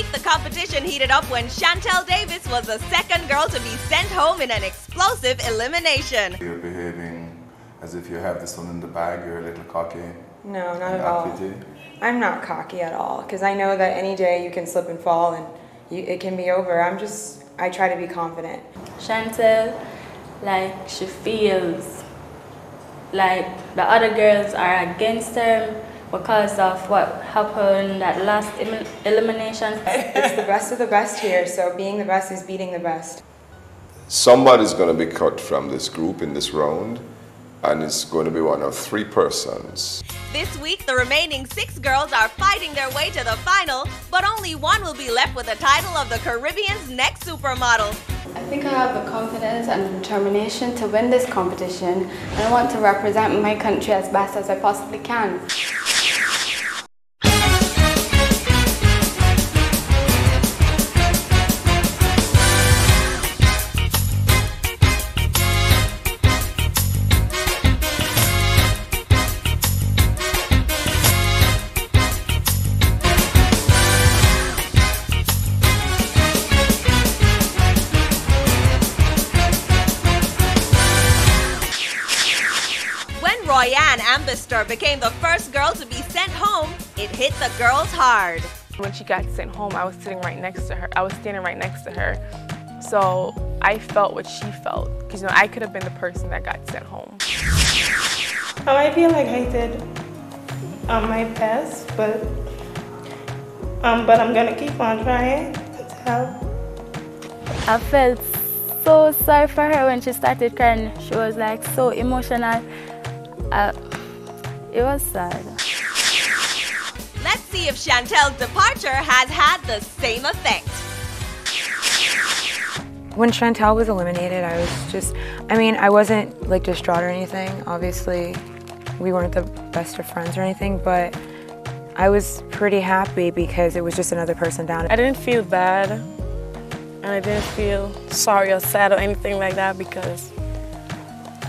week, the competition heated up when Chantel Davis was the second girl to be sent home in an explosive elimination. You're behaving as if you have this one in the bag, you're a little cocky. No, not at all. I'm not cocky at all, because I know that any day you can slip and fall and it can be over. I try to be confident. Chantel, like, she feels like the other girls are against her because of what happened that last elimination. It's the best of the best here, so being the best is beating the best. Somebody's going to be cut from this group in this round, and it's going to be one of 3 persons. This week, the remaining 6 girls are fighting their way to the final, but only one will be left with the title of the Caribbean's next supermodel. I think I have the confidence and determination to win this competition, and I want to represent my country as best as I possibly can. Royanne Ambassador became the first girl to be sent home. It hit the girls hard. When she got sent home, I was sitting right next to her. I was standing right next to her. So I felt what she felt, because I could have been the person that got sent home. I feel like I did my best, but I'm gonna keep on trying to help. I felt so sorry for her when she started crying. She was like so emotional. It was sad. Let's see if Chantel's departure has had the same effect. When Chantel was eliminated, I wasn't like distraught or anything. Obviously, we weren't the best of friends or anything, but I was pretty happy because it was just another person down. I didn't feel bad, and I didn't feel sorry or sad or anything like that, because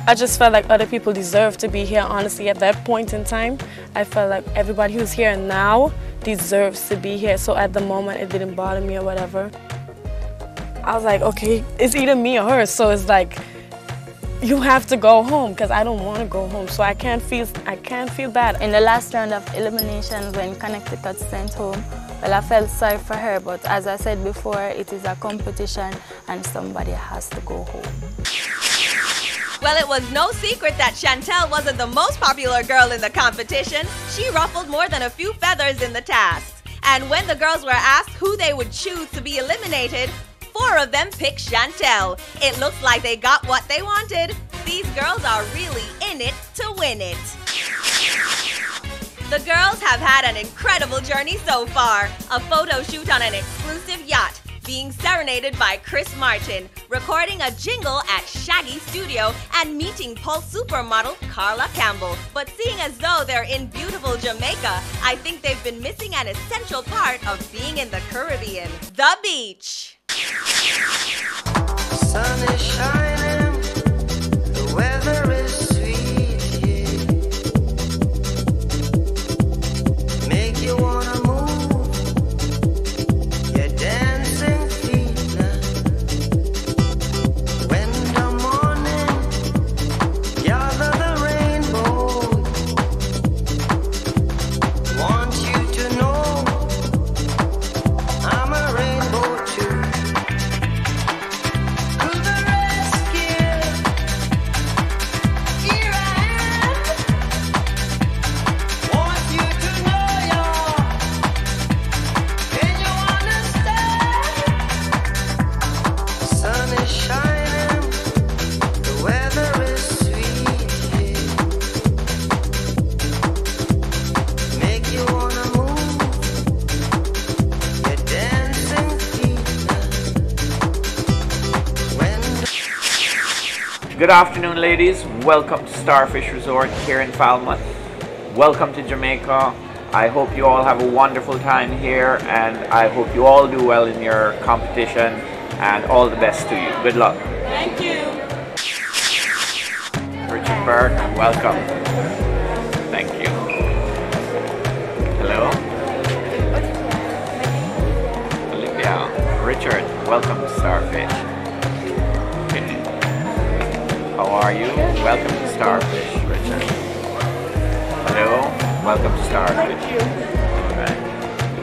I just felt like other people deserve to be here. Honestly, at that point in time, I felt like everybody who's here now deserves to be here. So at the moment, it didn't bother me or whatever. I was like, okay, it's either me or her. So it's like, you have to go home, because I don't want to go home. So I can't feel bad. In the last round of elimination, when Connecticut sent home, well, I felt sorry for her. But as I said before, it is a competition, and somebody has to go home. Well, it was no secret that Chantel wasn't the most popular girl in the competition. She ruffled more than a few feathers in the tasks. And when the girls were asked who they would choose to be eliminated, 4 of them picked Chantel. It looks like they got what they wanted. These girls are really in it to win it. The girls have had an incredible journey so far. A photo shoot on an exclusive yacht, being serenaded by Chris Martin, recording a jingle at Shaggy Studio, and meeting Pulse supermodel Carla Campbell. But seeing as though they're in beautiful Jamaica, I think they've been missing an essential part of being in the Caribbean: the beach. Sun is shining, the weather is sweet, yeah. Make you wanna move your dancing feet now. When the morning gather the rainbow, want you to know I'm a rainbow too. Good afternoon, ladies. Welcome to Starfish Resort here in Falmouth. Welcome to Jamaica. I hope you all have a wonderful time here, and I hope you all do well in your competition, and all the best to you. Good luck. Thank you. Richard Burke, welcome. Thank you. Hello? Welcome to Starfish. Okay. How are you? Welcome to Starfish, Richard. Hello. Welcome to Starfish. Alright.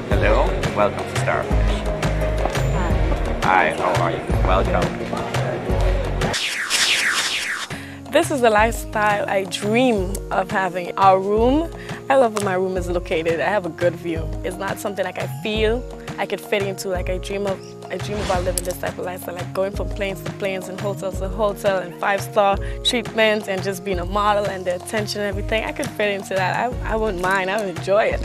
Hello. Welcome to Starfish. Hi. How are you? Welcome. This is the lifestyle I dream of having. Our room, I love where my room is located. I have a good view. It's not something like I feel I could fit into. Like I dream about living this type of lifestyle, like going from planes to planes and hotels to hotel and 5-star treatments and just being a model and the attention and everything. I could fit into that. I wouldn't mind. I would enjoy it.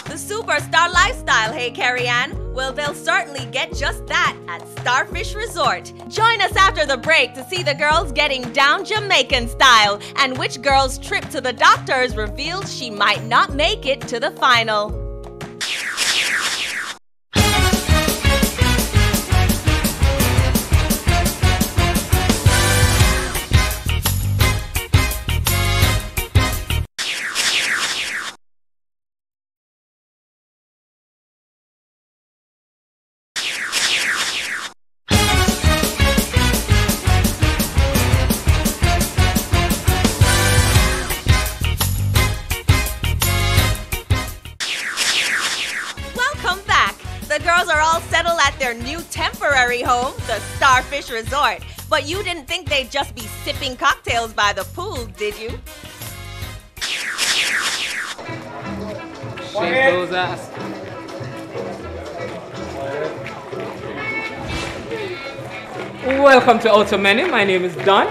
The superstar lifestyle, hey Carrie Ann? Well, they'll certainly get just that at Starfish Resort. Join us after the break to see the girls getting down Jamaican style and which girl's trip to the doctors revealed she might not make it to the final. The girls are all settled at their new temporary home, the Starfish Resort. But you didn't think they'd just be sipping cocktails by the pool, did you? Shake those ass. Welcome to Outer Menu. My name is Don.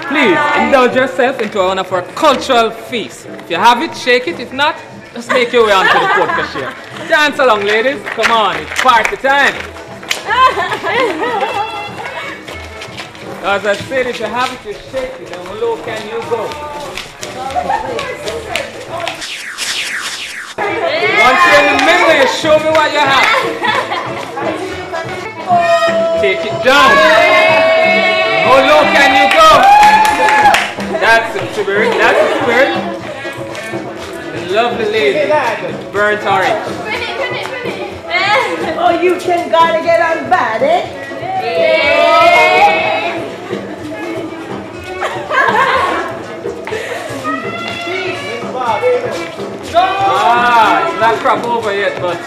Please indulge yourself into one of our cultural feasts. If you have it, shake it. If not, just make your way onto the court cashier. Dance along, ladies. Come on, it's party time. As I said, if you have it, you shake it. And how low can you go? Once you're in the middle, you show me what you have. Take it down. How low can you go? That's the spirit. That's the spirit. Lovely lady, burnt orange. Oh, you can gotta get on bad, eh? It's not crop over yet, but.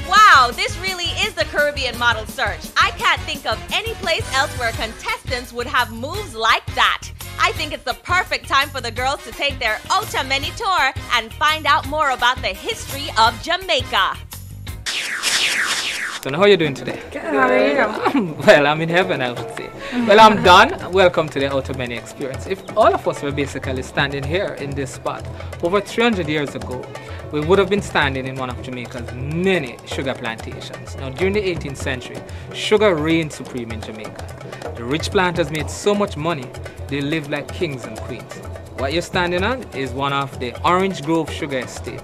Wow, this really is the Caribbean model search. I can't think of any place else where contestants would have moves like that. I think it's the perfect time for the girls to take their Outer Menu tour and find out more about the history of Jamaica. So how are you doing today? Good, how are you? Well, I'm in heaven, I would say. Well, I'm done. Welcome to the Outer Menu experience. If all of us were basically standing here in this spot over 300 years ago, we would have been standing in one of Jamaica's many sugar plantations. Now, during the 18th century, sugar reigned supreme in Jamaica. The rich planters made so much money, they lived like kings and queens. What you're standing on is one of the Orange Grove Sugar Estate.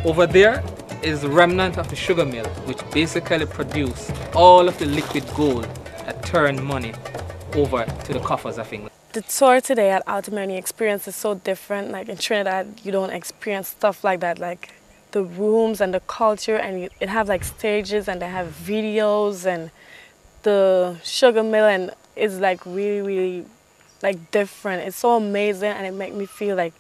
Over there is the remnant of the sugar mill, which basically produced all of the liquid gold that turned money over to the coffers of England. The tour today at Outer Menu experience is so different. Like in Trinidad, you don't experience stuff like that, like the rooms and the culture, and it have like stages and they have videos and the sugar mill, and it's like really like different. It's so amazing, and it makes me feel like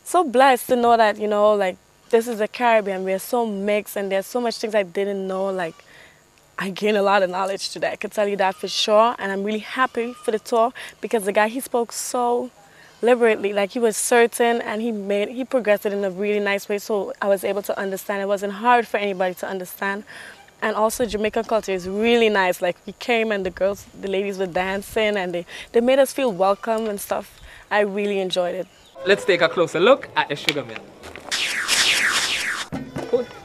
so blessed to know that, you know, like this is the Caribbean. We're so mixed and there's so much things I didn't know. Like I gained a lot of knowledge today, I could tell you that for sure. And I'm really happy for the tour because the guy, he spoke so liberally, like he was certain, and he progressed it in a really nice way, so I was able to understand. It wasn't hard for anybody to understand. And also Jamaican culture is really nice. Like we came and the ladies were dancing and they made us feel welcome and stuff. I really enjoyed it. Let's take a closer look at the sugar mill.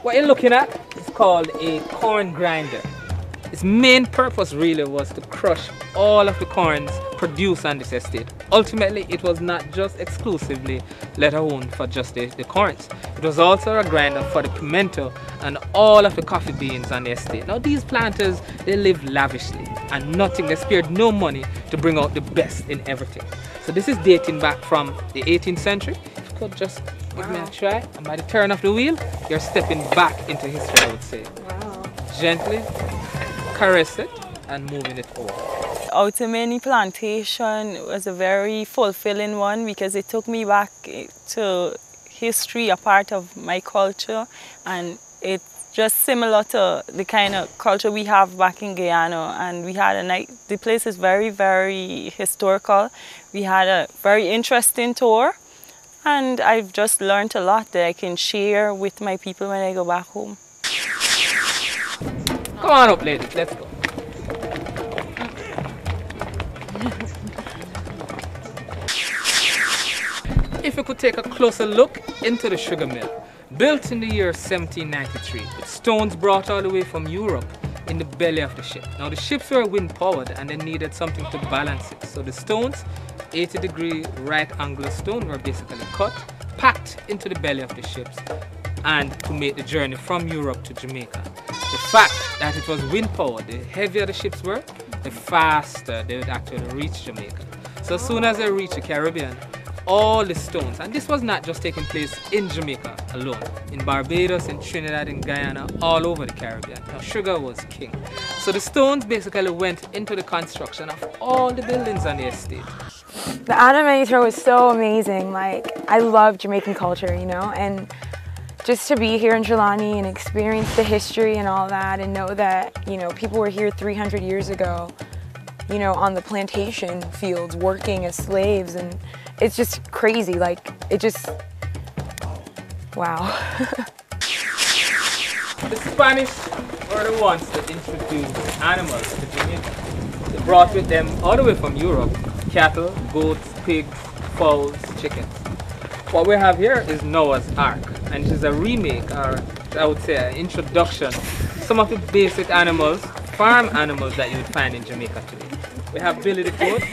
What you're looking at is called a corn grinder. Its main purpose really was to crush all of the corns produced on this estate. Ultimately, it was not just exclusively let alone for just the corns. It was also a grinder for the pimento and all of the coffee beans on the estate. Now these planters, they lived lavishly and nothing, they spared no money to bring out the best in everything. So this is dating back from the 18th century. If you could just give me a try, and by the turn of the wheel, you're stepping back into history, I would say. Wow. Gently caress it and moving it over. Otomeni plantation was a very fulfilling one because it took me back to history, a part of my culture, and it's just similar to the kind of culture we have back in Guyana. And we had a night, the place is very, very historical. We had a very interesting tour, and I've just learned a lot that I can share with my people when I go back home. Come on up, ladies, let's go. If you could take a closer look into the sugar mill, built in the year 1793, with stones brought all the way from Europe in the belly of the ship. Now the ships were wind powered and they needed something to balance it. So the stones, 80-degree right angle stone, were basically cut, packed into the belly of the ships, and to make the journey from Europe to Jamaica. The fact that it was wind powered, the heavier the ships were, the faster they would actually reach Jamaica. So as soon as they reached the Caribbean, all the stones, and this was not just taking place in Jamaica alone, in Barbados, in Trinidad, in Guyana, all over the Caribbean. Now sugar was king. So the stones basically went into the construction of all the buildings on the estate. The Otomeni tour was so amazing. Like, I love Jamaican culture, you know, and just to be here in Trelawny and experience the history and all that and know that, you know, people were here 300 years ago, you know, on the plantation fields working as slaves, and it's just crazy. Like, it just, wow. The Spanish were the ones that introduced animals to Jamaica. They brought with them all the way from Europe, cattle, goats, pigs, fowls, chickens. What we have here is Noah's Ark, and it is a remake, or I would say an introduction to some of the basic animals, farm animals that you would find in Jamaica today. We have Billy the goat,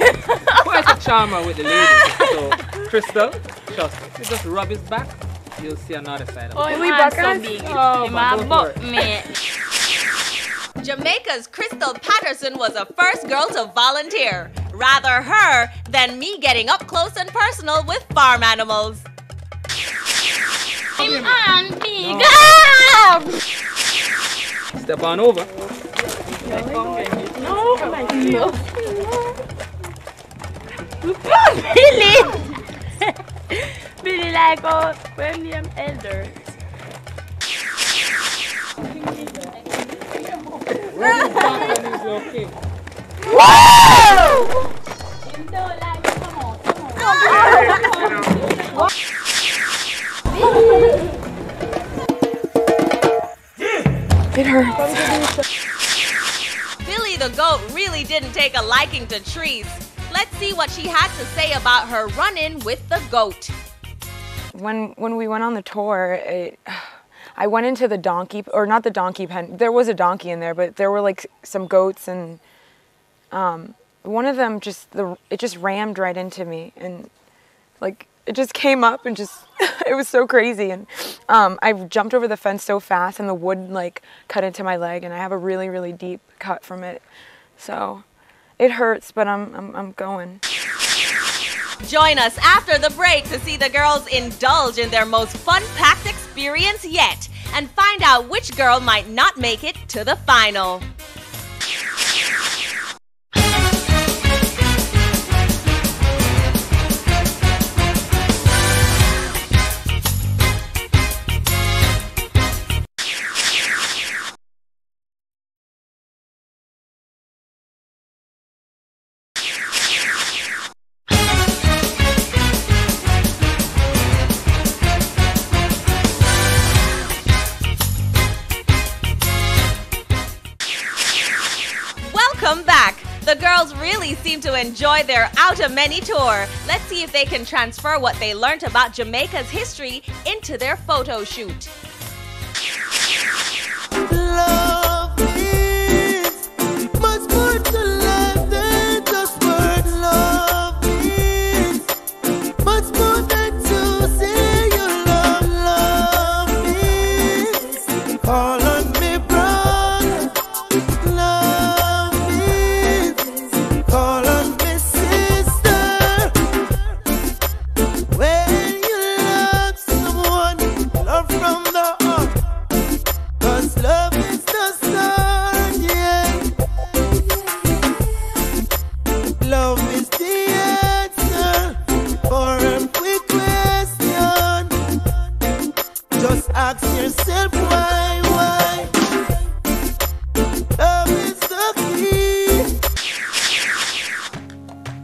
quite a charmer with the ladies. So, Crystal, trust me, if you just rub his back, you'll see another side of it. Oh, we back so big. Jamaica's Crystal Patterson was the first girl to volunteer. Rather her than me getting up close and personal with farm animals. I'm on big. Step on over. No, Billy! Billy like a William Elder. It hurts. Billy the goat really didn't take a liking to trees. Let's see what she had to say about her run-in with the goat. When we went on the tour, I went into the donkey, or not the donkey pen. There was a donkey in there, but there were like some goats, and one of them it just rammed right into me, and like it just came up and just it was so crazy, and I jumped over the fence so fast, and the wood like cut into my leg, and I have a really, really deep cut from it, so it hurts, but I'm going. Join us after the break to see the girls indulge in their most fun-packed experience yet and find out which girl might not make it to the final. Welcome back. The girls really seem to enjoy their Otomeni tour. Let's see if they can transfer what they learned about Jamaica's history into their photo shoot. Love is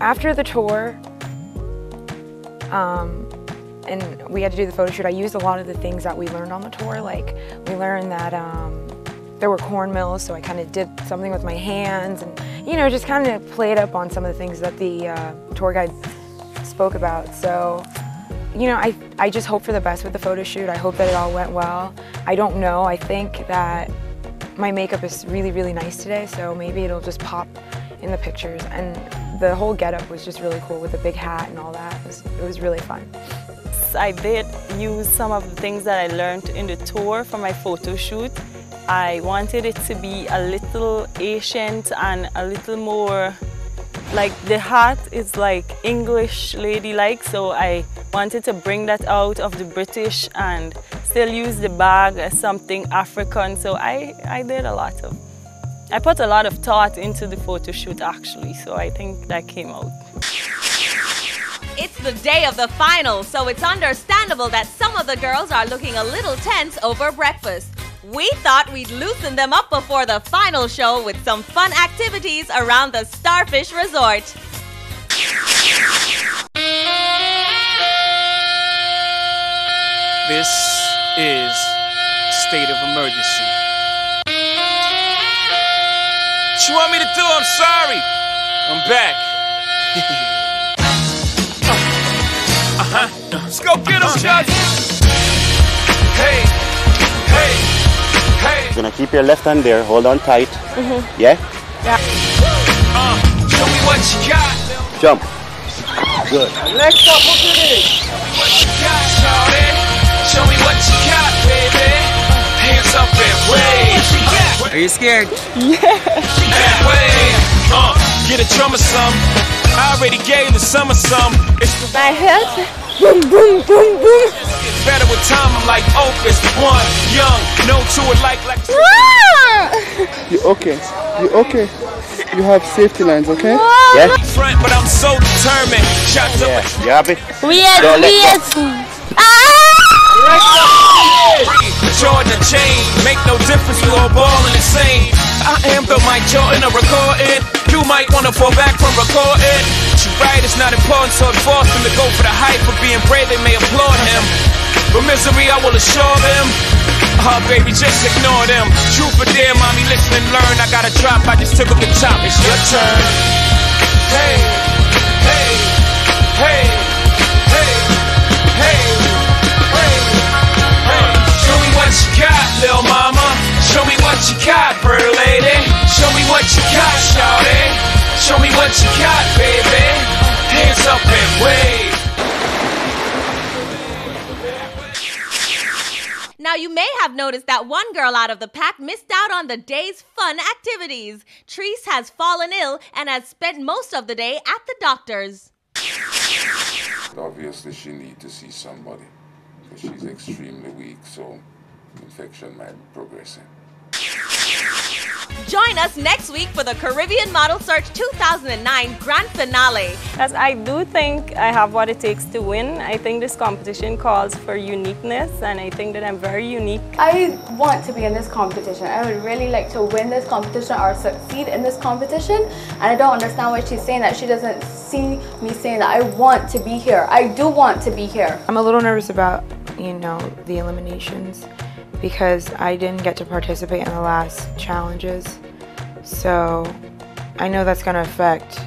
after the tour, and we had to do the photo shoot, I used a lot of the things that we learned on the tour. Like, we learned that there were corn mills, so I kind of did something with my hands and, you know, just kind of played up on some of the things that the tour guide spoke about. So, you know, I just hope for the best with the photo shoot. I hope that it all went well. I don't know. I think that my makeup is really, really nice today, so maybe it'll just pop in the pictures. And the whole getup was just really cool with the big hat and all that. It was really fun. I did use some of the things that I learned in the tour for my photo shoot. I wanted it to be a little ancient and a little more, like the hat is like English ladylike, so I wanted to bring that out of the British and still use the bag as something African. So I put a lot of thought into the photo shoot actually, so I think that came out. It's the day of the final, so it's understandable that some of the girls are looking a little tense over breakfast. We thought we'd loosen them up before the final show with some fun activities around the Starfish Resort. This is state of emergency. What you want me to do? I'm sorry. I'm back. Let's go get him, Chuck. Hey, hey, hey. You're gonna keep your left hand there, hold on tight. Yeah? Yeah. Show me what you got. Jump. Good. Next up, what you need? What you got, shawty? Show me what you got, baby. Hands up and wave. Are you scared? Yeah. And wave. Get a drummer some. I already gave the summer some. It's the my head. Boom, boom, boom, boom. It's better with time. I'm like Opus, one, young, no two alike like. You okay? You okay? You have safety lines, okay? Yeah. Front, but I'm so determined. Shots up. You happy? Weird. Jordan the chain, make no difference. We all ballin' the same. I am the Mike Jordan of recording. You might wanna fall back from recording. You right, it's not important, so it's forced him to go for the hype. For being brave, they may applaud him. But misery, I will assure them. Oh, baby, just ignore them. Truth or dare, mommy, listen and learn. I got a drop, I just took up the top. It's your turn. Hey, hey, hey, hey, hey, hey, hey. Show me what you got, lil' mama. Show me what you got, bird lady. Show me what you got, shawty. Show me what you got, baby. Hands up and wave. Now, you may have noticed that one girl out of the pack missed out on the day's fun activities. Treese has fallen ill and has spent most of the day at the doctor's. Obviously, she needs to see somebody because she's extremely weak, so infection might be progressing. Join us next week for the Caribbean Model Search 2009 Grand Finale. As I do think I have what it takes to win. I think this competition calls for uniqueness, and I think that I'm very unique. I want to be in this competition. I would really like to win this competition or succeed in this competition. And I don't understand why she's saying that. She doesn't see me saying that I want to be here. I do want to be here. I'm a little nervous about, you know, the eliminations, because I didn't get to participate in the last challenges. So I know that's going to affect,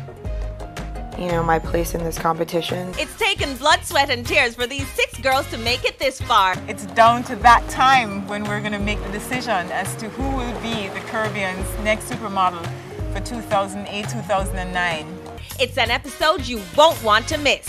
you know, my place in this competition. It's taken blood, sweat, and tears for these 6 girls to make it this far. It's down to that time when we're going to make the decision as to who will be the Caribbean's next supermodel for 2008-2009. It's an episode you won't want to miss.